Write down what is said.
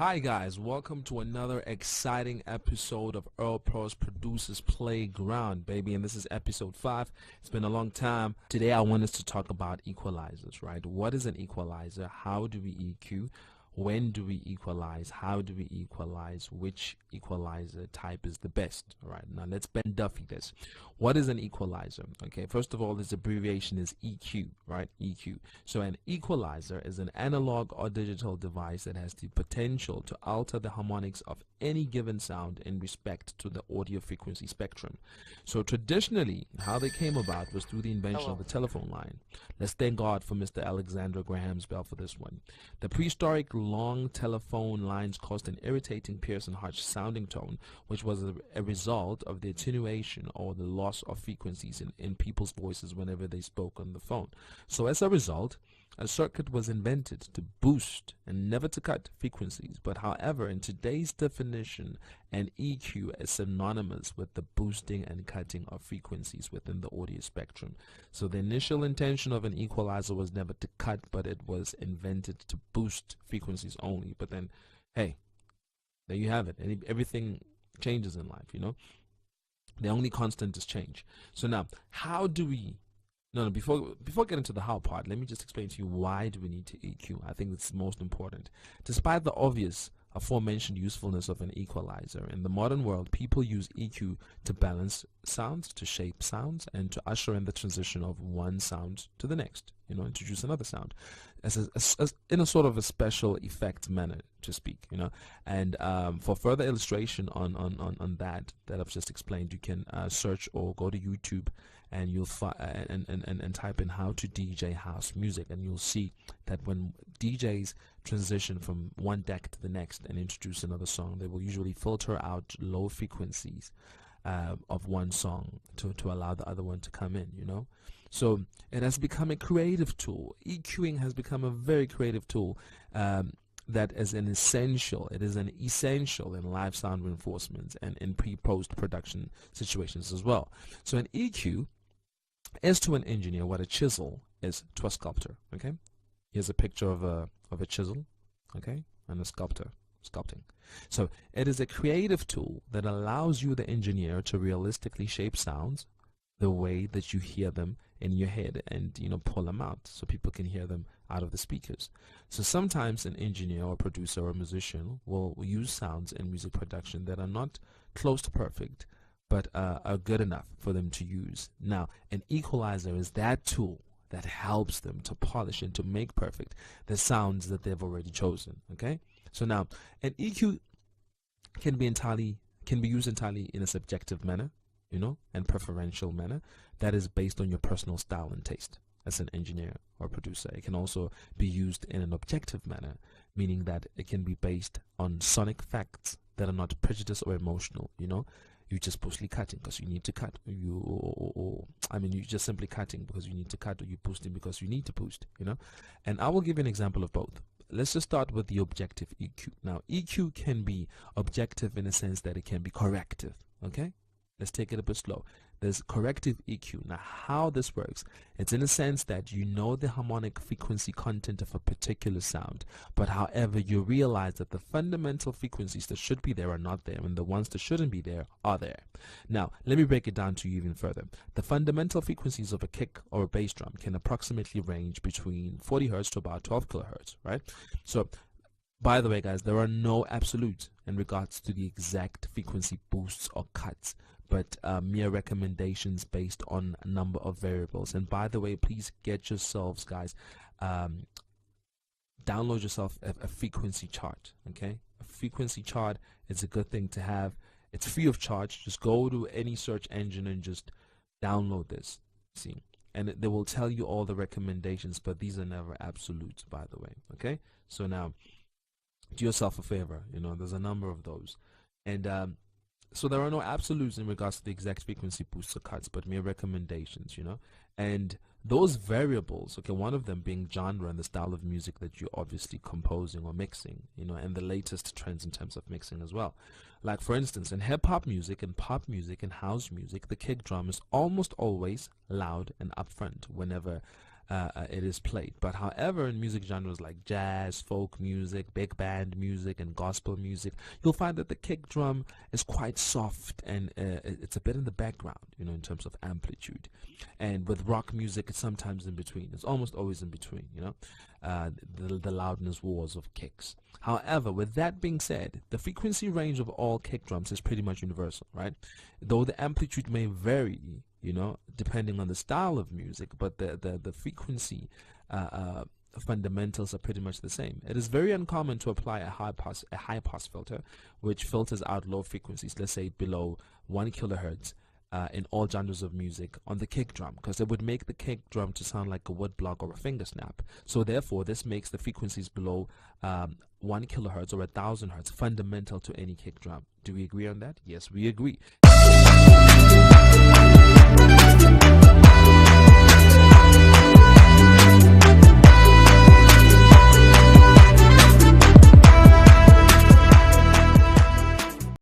Hi guys, welcome to another exciting episode of Earl Pro's Producers Playground, baby, and this is episode 5. It's been a long time. Today I want us to talk about equalizers, right? What is an equalizer? How do we EQ? When do we equalize? How do we equalize? Which equalizer type is the best? All right, now let's Ben Duffy this. What is an equalizer? Okay, first of all, this abbreviation is EQ, right? EQ. So an equalizer is an analog or digital device that has the potential to alter the harmonics of any given sound in respect to the audio frequency spectrum. So traditionally, how they came about was through the invention of the telephone line. Let's thank God for Mr. Alexandra Graham's bell for this one. The prehistoric long telephone lines caused an irritating, piercing, harsh sounding tone, which was a result of the attenuation or the loss of frequencies in people's voices whenever they spoke on the phone. So as a result, a circuit was invented to boost and never to cut frequencies. But however, in today's definition, an EQ is synonymous with the boosting and cutting of frequencies within the audio spectrum. So the initial intention of an equalizer was never to cut, but it was invented to boost frequencies only. But then, hey, there you have it. And everything changes in life, you know. The only constant is change. So now, how do we before getting to the how part, let me just explain to you why do we need to EQ. I think it's most important. Despite the obvious aforementioned usefulness of an equalizer, in the modern world, people use EQ to balance sounds, to shape sounds, and to usher in the transition of one sound to the next, introduce another sound as in a sort of a special effect manner, to speak, and for further illustration on that I've just explained, you can search or go to YouTube and you'll find and type in how to DJ house music, and you'll see that when DJs transition from one deck to the next and introduce another song, they will usually filter out low frequencies of one song to allow the other one to come in, So it has become a creative tool. EQing has become a very creative tool that is an essential. It is an essential in live sound reinforcements and in pre-post production situations as well. So an EQ is to an engineer what a chisel is to a sculptor. Okay, here's a picture of a chisel, okay, and a sculptor sculpting. So it is a creative tool that allows you, the engineer, to realistically shape sounds the way that you hear them in your head, and pull them out so people can hear them out of the speakers. So sometimes an engineer or producer or musician will use sounds in music production that are not close to perfect, but are good enough for them to use. Now, an equalizer is that tool that helps them to polish and to make perfect the sounds that they've already chosen. Okay, so now an EQ can be used entirely in a subjective manner, and preferential manner that is based on your personal style and taste as an engineer or producer. It can also be used in an objective manner, meaning that it can be based on sonic facts that are not prejudiced or emotional. You're just mostly cutting because you need to cut, you're just simply cutting because you need to cut, or you're boosting because you need to boost, And I will give you an example of both. Let's just start with the objective EQ. Now, EQ can be objective in a sense that it can be corrective, okay? Let's take it a bit slow. There's corrective EQ. Now, how this works, it's in a sense that the harmonic frequency content of a particular sound, but however, you realize that the fundamental frequencies that should be there are not there, and the ones that shouldn't be there are there. Now, let me break it down to you even further. The fundamental frequencies of a kick or a bass drum can approximately range between 40 hertz to about 12 kilohertz, right? So, by the way, guys, there are no absolutes in regards to the exact frequency boosts or cuts, but mere recommendations based on a number of variables. And by the way, please get yourselves, guys, download yourself a frequency chart. Okay, a frequency chart is a good thing to have. It's free of charge. Just go to any search engine and just download this. See, and they will tell you all the recommendations, but these are never absolutes, by the way. Okay, so now do yourself a favor. There's a number of those, and so there are no absolutes in regards to the exact frequency boosts or cuts, but mere recommendations, and those variables, okay, one of them being genre and the style of music that you're obviously composing or mixing, and the latest trends in terms of mixing as well. Like, for instance, in hip-hop music and pop music and house music, the kick drum is almost always loud and upfront whenever it is played. But however, in music genres like jazz, folk music, big band music, and gospel music, you'll find that the kick drum is quite soft, and it's a bit in the background, in terms of amplitude. And with rock music, it's sometimes in between. It's almost always in between, the loudness wars of kicks. However, with that being said, the frequency range of all kick drums is pretty much universal, right? Though the amplitude may vary, depending on the style of music, but the frequency fundamentals are pretty much the same. It is very uncommon to apply a high pass filter, which filters out low frequencies, let's say below 1 kilohertz, in all genres of music on the kick drum, because it would make the kick drum to sound like a wood block or a finger snap. So therefore, this makes the frequencies below 1 kilohertz or 1,000 hertz fundamental to any kick drum. Do we agree on that? Yes, we agree.